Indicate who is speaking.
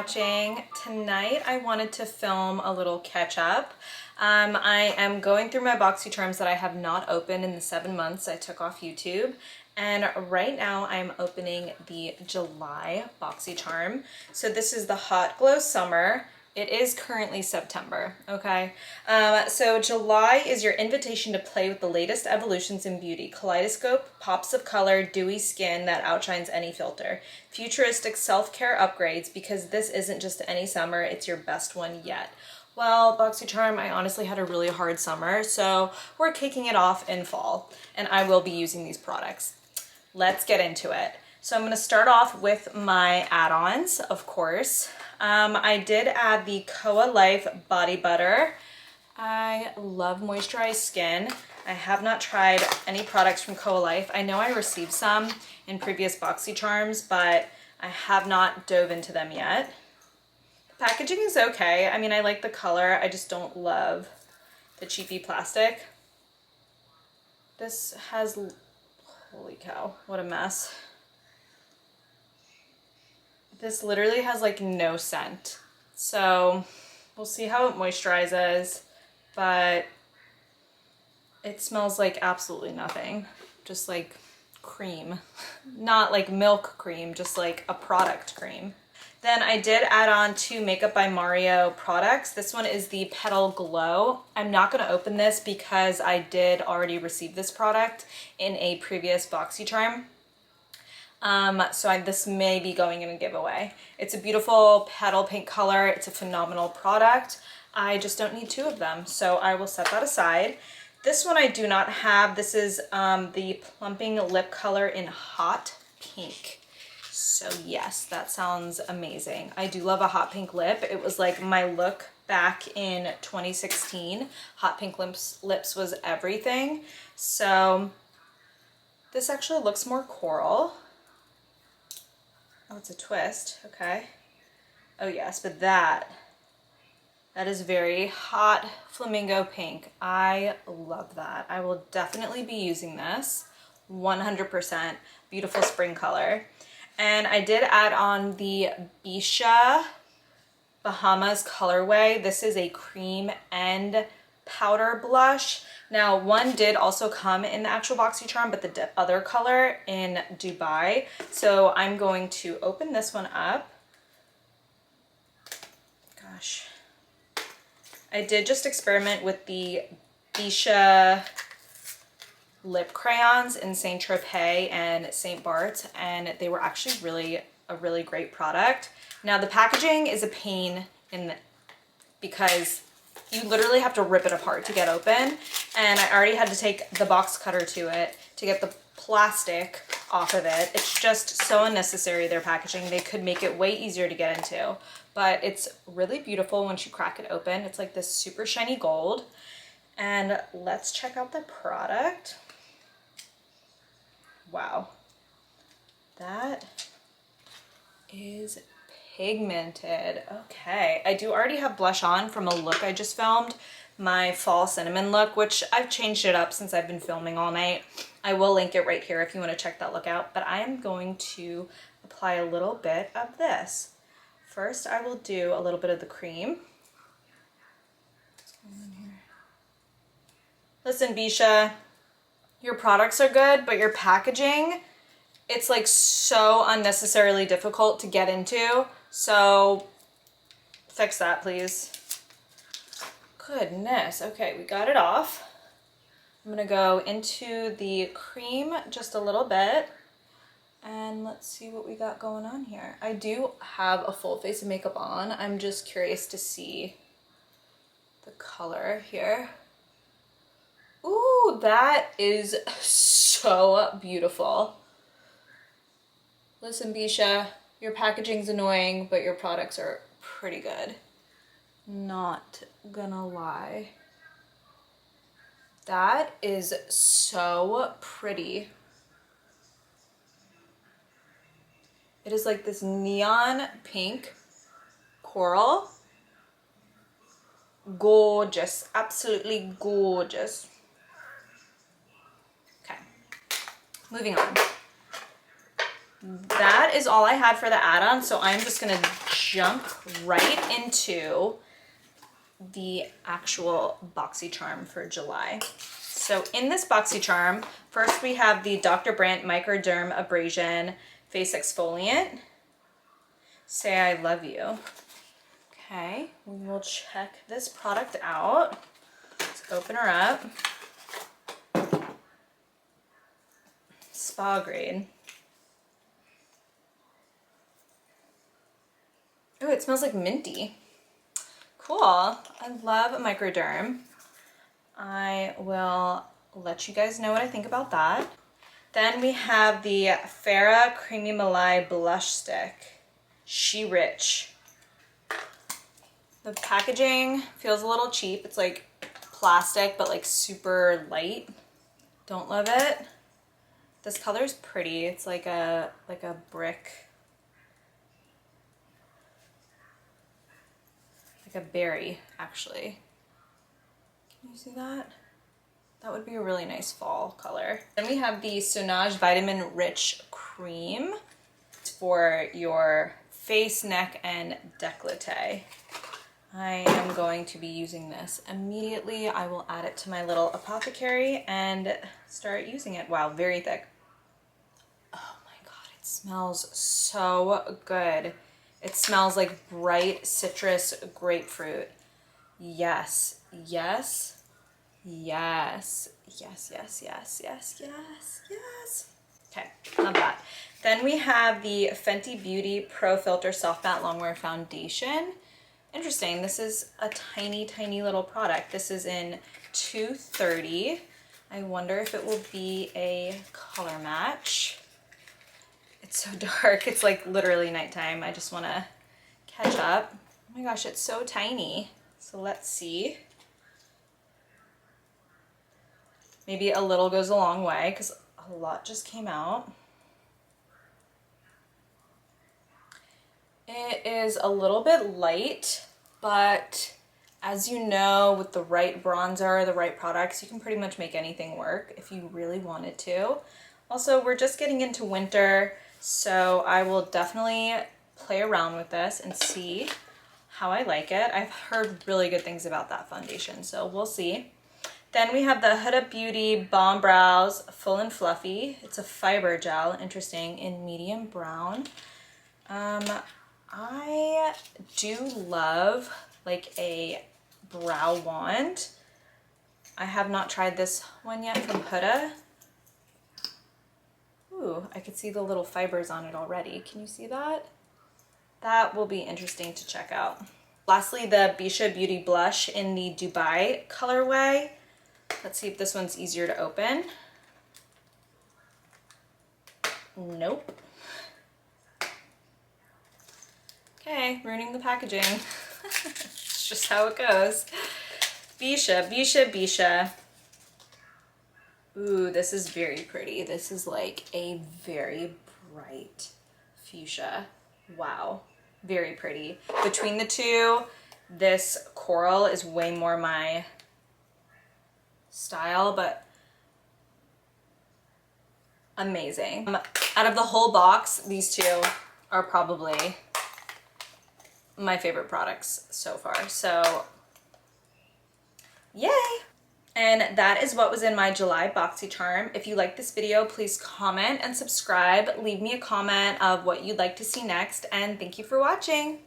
Speaker 1: watching. Tonight I wanted to film a little catch up. I am going through my BOXY that I have not opened in the 7 months I took off YouTube. And right now I'm opening the July BOXY. So this is the Hot Glow Summer. It is currently September, okay? So July is your invitation to play with the latest evolutions in beauty. Kaleidoscope, pops of color, dewy skin that outshines any filter. Futuristic self-care upgrades, because this isn't just any summer, it's your best one yet. Well, BOXY, I honestly had a really hard summer, so we're kicking it off in fall, and I will be using these products. Let's get into it. So I'm gonna start off with my add-ons, of course. I did add the Koa Life Body Butter. I love moisturized skin. I have not tried any products from Koa Life. I know I received some in previous BOXY, but I have not dove into them yet. The packaging is okay. I mean, I like the color. I just don't love the cheapy plastic. This has, holy cow, what a mess. This literally has like no scent. So we'll see how it moisturizes, but it smells like absolutely nothing. Just like cream. Not like milk cream, just like a product cream. Then I did add on 2 Makeup by Mario products. This one is the Petal Glow. I'm not gonna open this because I did already receive this product in a previous BOXY. This may be going in a giveaway. It's a beautiful petal pink color. It's a phenomenal product. I just don't need 2 of them, so I will set that aside. This one I do not have. This is the Plumping Lip Color in Hot Pink. So yes, that sounds amazing. I do love a hot pink lip. It was like my look back in 2016. Hot pink lips was everything. So this actually looks more coral. Oh, it's a twist, okay. Oh yes, but that is very hot flamingo pink. I love that. I will definitely be using this, 100%. Beautiful spring color. And I did add on the BOXY Bahamas colorway. This is a cream and powder blush. Now, one did also come in the actual BOXY, but the other color in Dubai. So I'm going to open this one up. Gosh. I did just experiment with the BOXY lip crayons in Saint Tropez and Saint Bart's, and they were actually a really great product. Now, the packaging is a pain because you literally have to rip it apart to get open, and I already had to take the box cutter to it to get the plastic off of it. It's just so unnecessary, their packaging. They could make it way easier to get into, but it's really beautiful once you crack it open. It's like this super shiny gold. And let's check out the product. Wow, that is pigmented. Okay, I do already have blush on from a look I just filmed, my fall cinnamon look, which I've changed it up since I've been filming all night. I will link it right here if you want to check that look out, but I am going to apply a little bit of this. First, I will do a little bit of the cream. What's going on here? Listen, BOXY, your products are good, but your packaging, it's like so unnecessarily difficult to get into. So fix that, please. Goodness. Okay, we got it off. I'm gonna go into the cream just a little bit, and let's see what we got going on here. I do have a full face of makeup on. I'm just curious to see the color here. Ooh, that is so beautiful. Listen, BOXY, your packaging's annoying, but your products are pretty good. Not gonna lie. That is so pretty. It is like this neon pink coral. Gorgeous, absolutely gorgeous. Okay, moving on. that is all I had for the add-on, so I'm just gonna jump right into the actual BoxyCharm for July. So in this BoxyCharm, first we have the Dr. Brandt Microderm Abrasion Face Exfoliant. Say I love you. Okay, we will check this product out. Let's open her up. Spa grade. Oh, it smells like minty. Cool. I love Microderm. I will let you guys know what I think about that. Then we have the Farah Creamy Malai Blush Stick. She Rich. The packaging feels a little cheap. It's like plastic, but like super light. Don't love it. This color's pretty. It's like a brick. Like a berry, actually. Can you see that? That would be a really nice fall color. Then we have the Sonage Vitamin Rich Cream. It's for your face, neck, and décolleté. I am going to be using this immediately. I will add it to my little apothecary and start using it. Wow, very thick. Oh my God, it smells so good. It smells like bright citrus grapefruit. Yes, yes, yes, yes, yes, yes, yes, yes, yes. Okay, love that. Then we have the Fenty Beauty Pro Filter Soft Matte Longwear Foundation. Interesting, this is a tiny, tiny little product. This is in 230. I wonder if it will be a color match. It's so dark. It's like literally nighttime. I just want to catch up. Oh my gosh, it's so tiny. So let's see. Maybe a little goes a long way because a lot just came out. It is a little bit light, but as you know, with the right bronzer, the right products, you can pretty much make anything work if you really wanted to. Also, we're just getting into winter, so I will definitely play around with this and see how I like it. I've heard really good things about that foundation, so we'll see. Then we have the Huda Beauty Balm Brows Full and Fluffy. It's a fiber gel, interesting, in medium brown. I do love like a brow wand. I have not tried this one yet from Huda. Ooh, I could see the little fibers on it already. Can you see that? That will be interesting to check out. Lastly, the Bisha Beauty Blush in the Dubai colorway. Let's see if this one's easier to open. Nope. Okay, ruining the packaging. It's just how it goes. Bisha, Bisha, Bisha. Ooh, this is very pretty. This is like a very bright fuchsia. Wow, very pretty. Between the two, this coral is way more my style, but amazing. Out of the whole box, these two are probably my favorite products so far. So yay! And that is what was in my July BoxyCharm. If you like this video, please comment and subscribe. Leave me a comment of what you'd like to see next, and thank you for watching.